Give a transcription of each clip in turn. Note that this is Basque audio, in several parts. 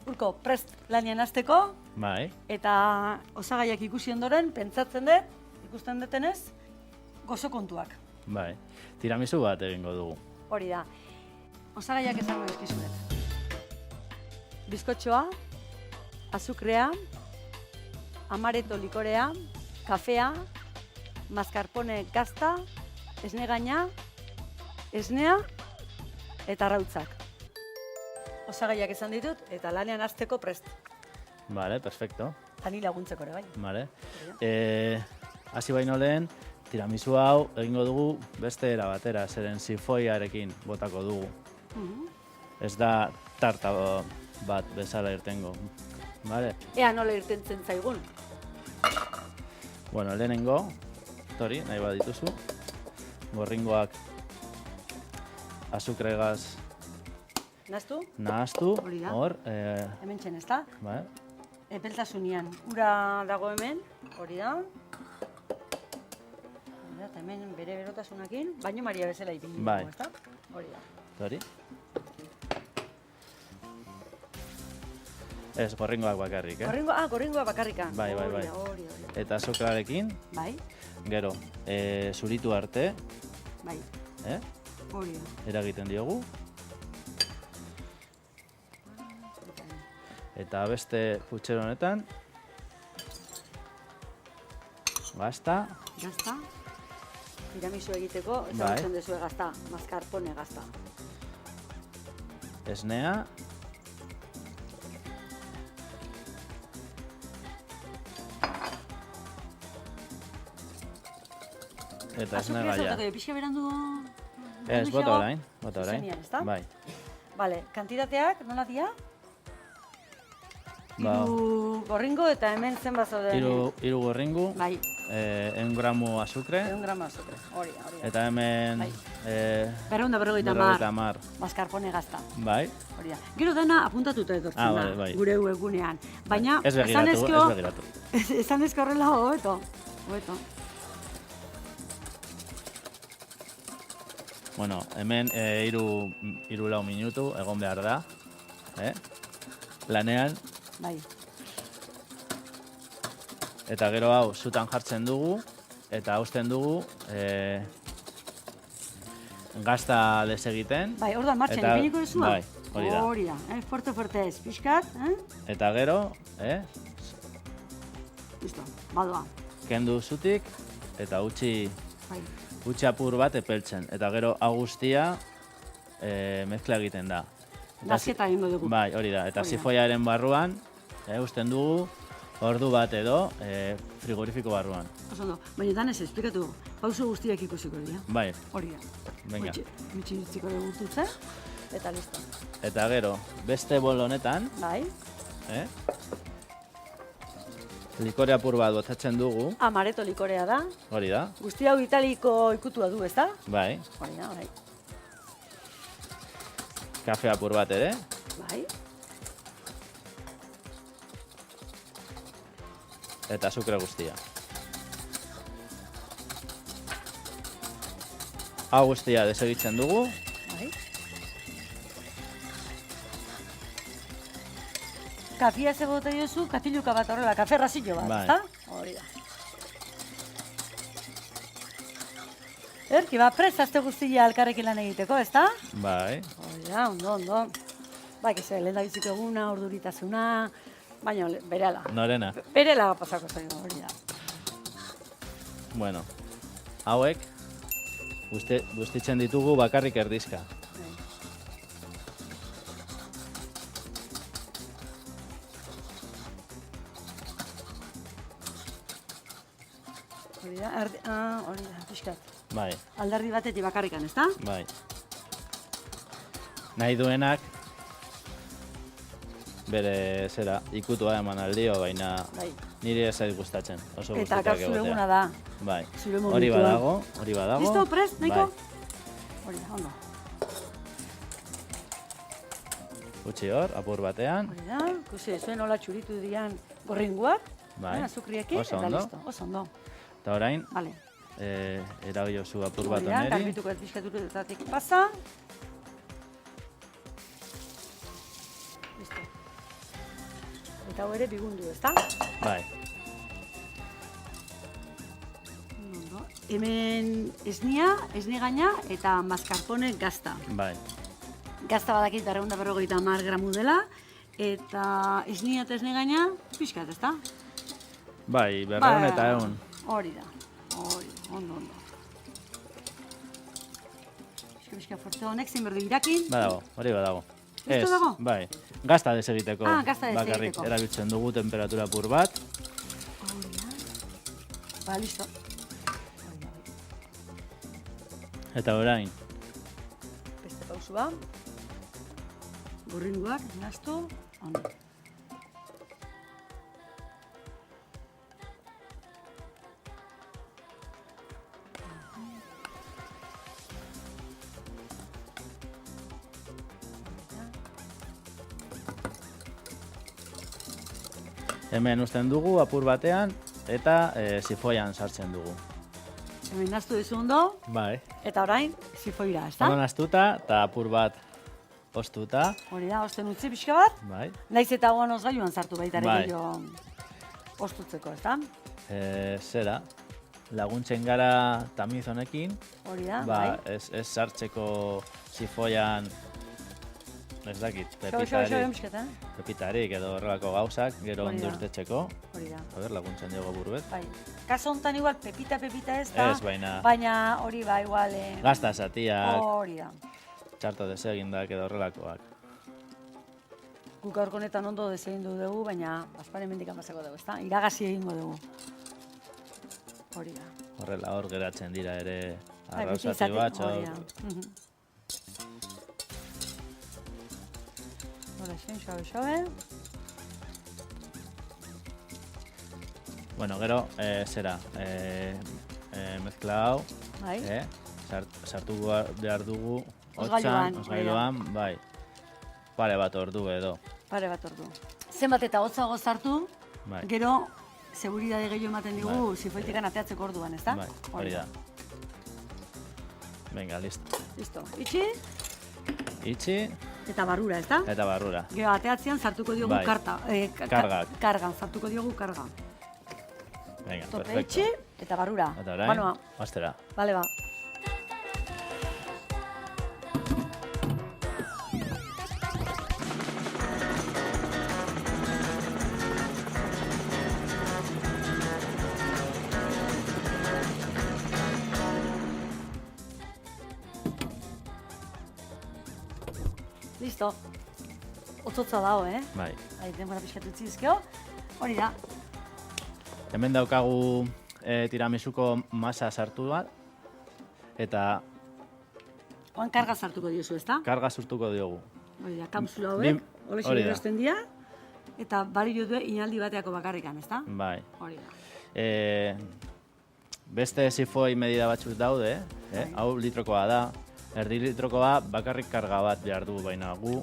Urko, prest lanian hasteko, Bai, eta osagaiak ikusi ondoren, pentsatzen dut, ikusten dutenez, gozo kontuak. bai. Tiramisu bat egingo dugu. Hori da. Osagaiak esango dizkizuet. Bizkotxoa, azukrea, amaretto likorea, kafea, mascarpone gazta, esne gaina, esnea eta arrautzak. Osagaiak esan ditut eta lanean hasteko prest. Vale, perfecto. Tani laguntzeko ere bai. Vale. Hasi baino lehen, tiramisu hau egingo dugu beste era batera, zeren sifoiarekin botako dugu. Ez da tarta bat bezala irtengo. Vale? Ea nola irtentzen zaigun. Bueno, lehenengo, tori, nahi bat dituzu. Gorringoak azukregaz Naztu? nahaztu, Hori da. hor, Hemen txen, ezta? bai, Epeltasunian. Ura dago hemen, hori da. Hori da, eta hemen bere berotasunakin, baino Maria bezala ipini Bai. dugu, ezta? Hori da. tori. Ez, gorringoak bakarrik, Gorringoa bakarrika. Bai, bai, bai. Hori da. Eta azukrearekin, Bai, gero, zuritu arte, bai. eh? Hori da. eragiten diogu. Eta beste putxero honetan, gazta, Gazta. Tiramisu egiteko, Bai. ezagutzen duzue gazta, mascarpone gazta. esnea, eta esne Azukrea gaia. zautako, pixka berandu... Ez, bota orain, bota orain. Zuzenean, ezta? Bai. Vale, kantitateak, nola dira? Ba. Hiru gorringo eta hemen zenbat zauden? Hiru gorringu, Bai, 100 gramu azukre, 100 gramo azukre. Hori da, hori da. eta hemen Bai. berrogeita 250 hamar. mascarpone gazta. Bai, Hori da. Gero dena apuntatuta etortzen Ah, da, bai, bai. gure webgunean. Baina, ez begiratu, ez begiratu. esan ezko horrela hobeto. Hobeto. Bueno, hemen hiru lau minutu egon behar da, lanean, Bai. eta gero hau zutan jartzen dugu, eta hausten dugu gazta desegiten, Bai, orduan martxan Eta- ipiniko duzua? bai, hori da. Hori da, fuerte ez, pixkat, eta gero, Listo, badoa. kendu zutik, eta utzi Bai. apur bat epeltzen, eta gero hau guztia mezkla egiten da. Eta Gazketa egingo dugu. Bai, hori da. Eta Hori da. zifoiaren barruan, usten dugu, ordu bat edo frigorifiko barruan. Oso ondo, baina danez, esplikatu, pauso guztiak ikusiko dira. Bai, Hori da. venga. Mitxi utziko dugu tutze, eta listo. Eta gero, beste bol honetan, Bai. likore apur bat botatzen dugu, Amaretto likorea da. hori da, Guzti hau italiko ikutua du, ezta? bai, Hori da, bai. kafe apur bat ere, Bai. eta azukre guztia. Hau guztia desegitzen dugu, Bai. Kafia ze bota diozu, katiluka bat horrela, kafe rasillo bat, Bai. ezta? Hori da. Erki, prest azte guztia alkarrekin lan egiteko, ezta? bai, Hori da, ondo. Bai, que lehen da biziko eguna, orduritasuna, baina berehala. norena. Berehala pasako zaino, hori da. Bueno, hauek guztitzen ditugu bakarrik erdizka. Bai. Hori da, hori da, pixkat. Bai, Alderdi batetik bakarrikan, ezta? bai. Nahi duenak bere zera ikutua eman aldio, baina Bai. niri ez zait gustatzen. Oso Eta gustatuak kapsule egotea. eguna da. Bai. Zure Hori momentua. badago. Listo, prest, nahiko? Bai. Hori da, ondo. Utzi hor, apur batean. Hori da, ikusi, zuen hola txuritu dian gorringuak, Bai. azukriekin, Oso eta ondo. listo, oso ondo. Eta orain, Vale. erabiozu apur bat Hori da, oneri. garbituko ez pixkatutatik pasa. Listo. Eta hau ere bigundu, ezta? Bai. Ondo. Hemen esnia gaina eta mascarpone gazta. Bai. Gazta badakit 250 gramu dela, eta esnia eta esne gaina pixkat, ezta? Bai, 200 eta 100. Hori da, ondo. Pixka forte honek zein berdu irakin. Badago, hori badago. Listo dago? Bai. Gazta desegiteko. Gazta Bakarrik desegiteko. erabiltzen dugu temperatura apur bat. Hori da. Ba, listo. Eta orain, Beste pausua. Gorrinduak, nastu, ondo. hemen uzten dugu apur batean eta sifoian sartzen dugu. Hemen nastu dizu ondo, Bai. eta orain, sifoira, ezta? Ondo naztuta eta apur bat ostuta. Hori da, osten utzi pixka bat. Bai. Naiz eta guan osgailuan sartu baita ere Bai. gehiago ostutzeko, ezta? Zera, laguntzen gara tamiz honekin, Hori da, ba, bai. ez sartzeko sifoian, ez dakit, pepitarik edo horrelako gauzak, gero Hori ondo da. urtetzeko. Hori da. A ber, laguntzen diogu buruet. Bai. Kaso honetan igual pepita ez da. Ez, baina Baina hori ba igual. gazta zatiak, Hori da. txarto desegindak edo horrelakoak. Guk gaurko honetan ondo desegindu dugu, baina asparen mendikan pasako dugu, ezta? Iragazi egingo dugu. Hori da. Horrela hor geratzen dira ere Bai, beti arrausati izate- batzuk. hori da. Hola, xabe. Bueno, gero, zera, mezkla hau, Bai. sartu behar dugu Hozgailuan, hozgailuan, bai, pare bat ordu edo. Pare bat ordu. Zenbat eta hotzago sartu, Bai. gero seguridade gehiago ematen digu Bai. sifoitikan ateatzeko orduan, ezta? Bai, hori da. Venga, listo. Listo. Itxi Itxi eta barrura, ezta? eta barrura. Gero ateatzean sartuko diogu Bai. Kargak. Kargan, sartuko diogu karga. Venga, Tope perfecto. itxi eta barrura. Eta orain, Banoa, astera. bale ba. Listo. Otzotza dago, Bai. Denbora pixkatu utzi dizkio. Hori da. Hemen daukagu tiramisuko masa sartu bat, eta Oan karga sartuko diozu, ezta? karga surtuko diogu. Hori da, kapsula hauek, hori hori da. erosten dira, eta bario du inaldi bateako bakarrikan, ezta? Bai. Hori da. Beste sifoi medida batzuk daude, hau litrokoa da. Erdi litrokoa bakarrik karga bat behar du, baina gu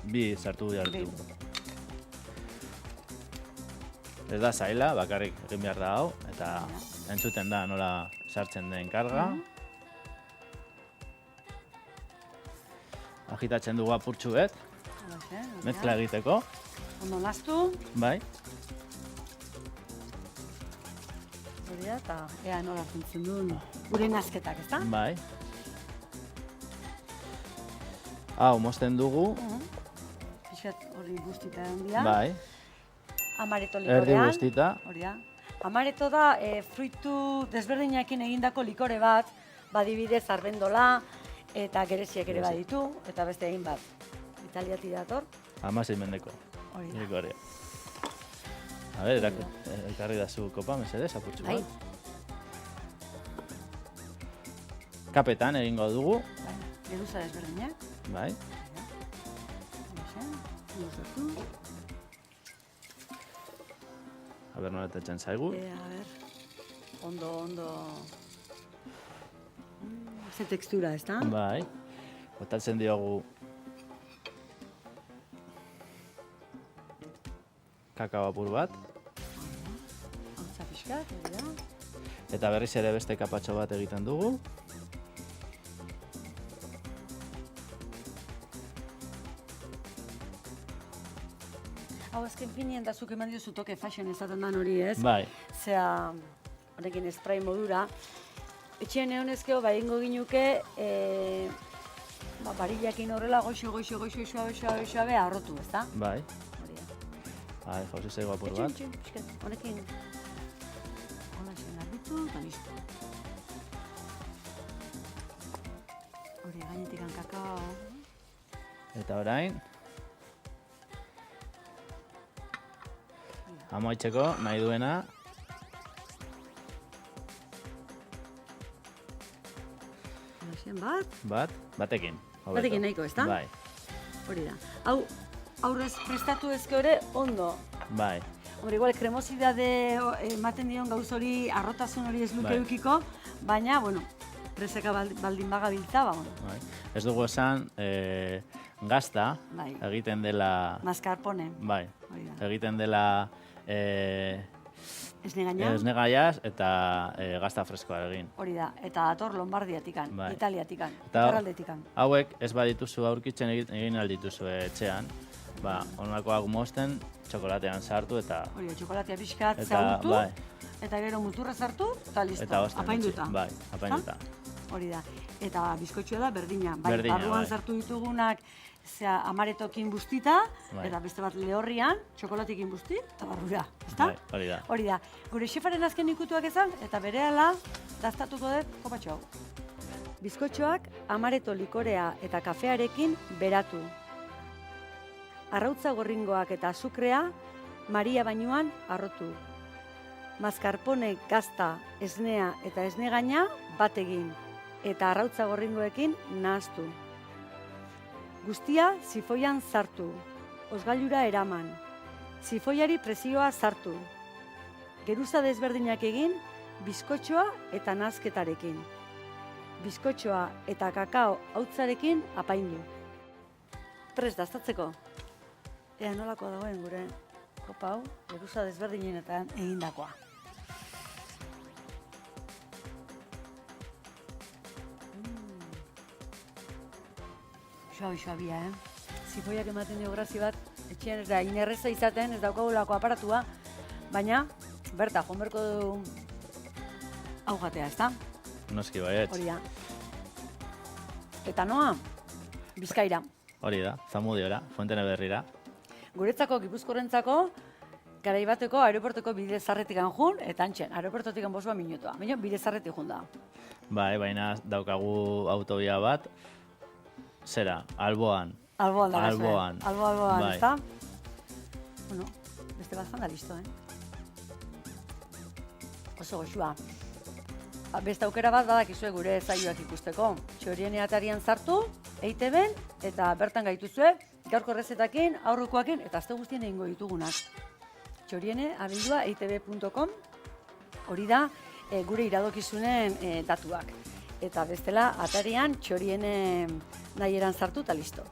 bi sartu behar Bi. dugu. Ez da zaila, bakarrik egin behar da hau, eta entzuten da nola sartzen den karga. Agitatzen dugu apurtxu bet, Halaxe, hori da. mezkla egiteko, Ondo naztu, bai. hori da, eta ea nola zintzen duen gure nazketak, ezta? Bai. Hau, mozten dugu, Pixat hori guztita egon dira. bai. Amareto Erdi likorean. guztita. Hori da. Amareto da fruitu desberdinekin egindako likore bat, badibidez arbendola, eta gereziak ere baditu, eta beste egin bat. Italiatik dator. 16 mendeko. Hori da. Likorea. A ber, ekarri da zu kopa, mesedez, apurtxu Bai. bat. Kapetan egingo dugu, Bai, geruza desberdinak. bai. Horixe, ondo sartu. A ber, nola etetzen zaigu. A ber, ondo. Ze textura, ezta? Bai. Botatzen diogu kakao apur bat, Hotza pixkat, hori da. eta berriz ere beste kapatxo bat egiten dugu. Hau azken finien da zuk eman diozu toke fashion ezaten dan hori, ez? Bai, Zea, honekin spray modura. Etxean egon ezkeo, ingo ginuke, barillakin horrela goxo, suabe, arrotu, ezta? bai. Hori da. Bai, jauzi zaigu apur bat. Etxen, pixkat, honekin, hola zen garbitu, eta listo. Hori, gainetikan kakao. Eta orain, amoitzeko nahi duena, Hola zen batekin. hobeto. Batekin nahiko, ezta? Bai, Hori da. Hau, aurrez prestatu ezke ere, ondo. bai. Hombre, igual, kremosidade ematen dion gauz hori, arrotasun hori ez luke Bai. edukiko, baina, bueno, preseka baldin bagabiltza, bueno, Bai. Ez dugu esan, gazta Bai. egiten dela, mascarpone, bai, hori da. egiten dela Ez negaina, esnegaiaz eta gazta freskoa egin. hori da. Eta dator Lombardiatikan, Bai. Italiatikan, Eta Iparraldetikan. hauek ez badituzu aurkitzen egin aldituzu etxean, honakoak mozten, txokolatean sartu eta Hori da, txokolatea pixkat Eta, zagutu, bai. eta gero muturra sartu, eta listo, eta osten apainduta. utzi. Bai, apainduta. Hori da. Eta bizkotxoa da berdina. Bai, Berdina, barruan bai. sartu ditugunak amaretokin bustita, Bai. eta beste bat lehorrian, txokolatekin busti, eta barrura, ezta? Bai, hori da. Hori da. Gure xefaren azken ikutuak ezan, eta berehala daztatuko dut kopatxo hau. Bizkotxoak amareto likorea eta kafearekin beratu. Arrautza gorringoak eta azukrea Maria bainuan arrotu. Mascarpone gazta, esnea eta esnegaina bat egin, eta arrautza gorringoekin nahaztu. Guztia zifoian sartu, osgailura eraman, zifoiari presioa sartu. Geruza desberdinak egin, bizkotxoa eta nahazketarekin. Bizkotxoa eta kakao hautzarekin apaindu. Prest daztatzeko. Ea nolakoa dagoen gure kopa hau, geruza desberdinetan egindakoa. Suabia, Zifoiak ematen dio grazi bat, etxean ez da inerreza izaten, ez daukagulako aparatua, baina, berta, joan berko du hau jatea, ezta? Noski baietz. Hori da. Eta noa, Bizkaira. Hori da, Zamudiora, Fuentene Berrira. Guretzako, Gipuzkoarrentzako, garai bateko aeroportoko bide zarretik jun, eta antxen, aeroportotik bosua minutua. Baina bide zarretik jun da. Bai, baina daukagu autobia bat, zera, Alboan. Alboan da. Alboan. Alboan, Bai. ezta? Bueno, beste bat da listo, Oso goxua. Beste aukera bat badakizue gure zaioak ikusteko. Txoriene atarian sartu, EITB-en, eta bertan gaituzue, gaurko errezetakin, aurrekoakin, eta azte guztien egingo ditugunak. Txoriene, abildua, eitb.com, hori da gure iradokizunen datuak. Eta bestela, atarian, txoriene nahieran sartu eta listo.